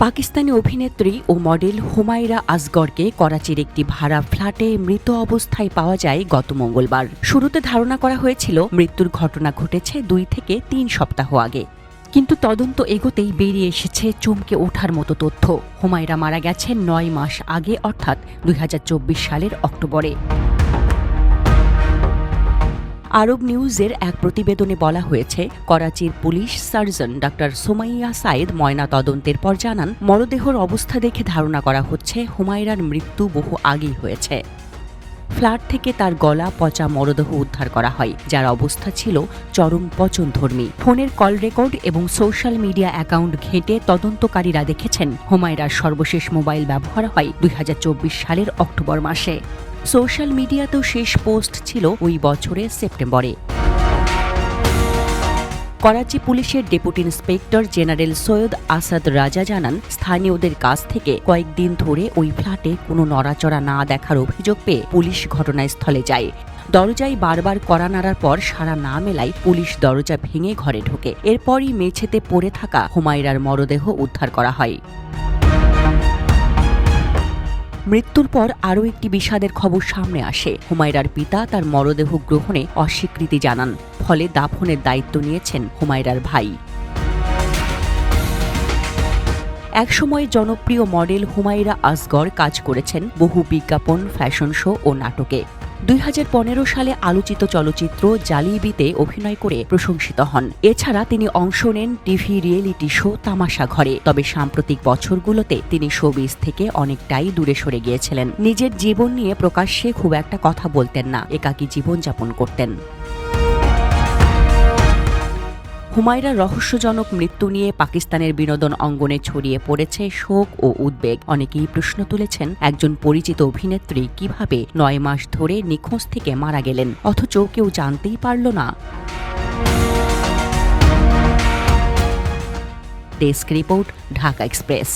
পাকিস্তানি অভিনেত্রী ও মডেল হুমায়রা আসগরকে করাচির একটি ভাড়া ফ্ল্যাটে মৃত অবস্থায় পাওয়া যায় গত মঙ্গলবার। শুরুতে ধারণা করা হয়েছিল মৃত্যুর ঘটনা ঘটেছে 2 থেকে 3 সপ্তাহ আগে, কিন্তু তদন্ত এগোতেই বেরিয়ে এসেছে চমকে ওঠার মতো তথ্য। হুমায়রা মারা গেছেন 9 মাস আগে, অর্থাৎ 2024 সালের অক্টোবরে। আরব নিউজের এক প্রতিবেদনে বলা হয়েছে, করাচির police surgeon doctor Sumaiya Saeed ময়না তদন্তের পর জানান, মরদেহর অবস্থা দেখে ধারণা করা হচ্ছে হুমায়রার মৃত্যু বহু আগেই হয়েছে। ফ্ল্যাট থেকে তার গলা পচা মরদেহ উদ্ধার করা হয়, যার অবস্থা ছিল চরম পচনধর্মী। ফোনের কল রেকর্ড এবং সোশ্যাল মিডিয়া অ্যাকাউন্ট ঘেঁটে তদন্তকারীরা দেখেছেন হুমায়রার সর্বশেষ মোবাইল ব্যবহার হয় 2024 সালের অক্টোবর মাসে। সোশ্যাল মিডিয়াতেও শেষ পোস্ট ছিল ওই বছরের সেপ্টেম্বরে। করাচি পুলিশের deputy inspector general Syed Asad রাজা জানান, স্থানীয়দের কাছ থেকে কয়েকদিন ধরে ওই ফ্ল্যাটে কোনো নড়াচড়া না দেখার অভিযোগ পেয়ে পুলিশ ঘটনাস্থলে যায়। দরজায় বারবার কড়া নাড়ার পর সাড়া না মেলায় পুলিশ দরজা ভেঙে ঘরে ঢোকে। এরপরই মেঝেতে পড়ে থাকা হুমায়রার মরদেহ উদ্ধার করা হয়। মৃত্যুর পর আরও একটি বিষাদের খবর সামনে আসে। হুমায়রার পিতা তার মরদেহ গ্রহণে অস্বীকৃতি জানান, ফলে দাফনের দায়িত্ব নিয়েছেন হুমায়রার ভাই। একসময় জনপ্রিয় মডেল হুমায়রা আসগর কাজ করেছেন বহু বিজ্ঞাপন, ফ্যাশন শো ও নাটকে। 2015 সালে আলোচিত চলচ্চিত্র জালিবিতে অভিনয় করে প্রশংসিত হন। এছাড়া তিনি অংশ নেন টিভি রিয়েলিটি শো তামাশা ঘরে। তবে সাম্প্রতিক বছরগুলোতে তিনি শোবিজ থেকে অনেকটাই দূরে সরে গিয়েছিলেন। নিজের জীবন নিয়ে প্রকাশ্যে খুব একটা কথা বলতেন না, একাকী জীবনযাপন করতেন। হুমায়রার রহস্যজনক মৃত্যু নিয়ে পাকিস্তানের বিনোদন অঙ্গনে ছড়িয়ে পড়েছে শোক ও উদ্বেগ। অনেকেই প্রশ্ন তুলেছেন, একজন পরিচিত অভিনেত্রী কিভাবে 9 মাস ধরে নিখোঁজ থেকে মারা গেলেন, অথচ কেউ জানতেই পারল না। Desk report, Dhaka express.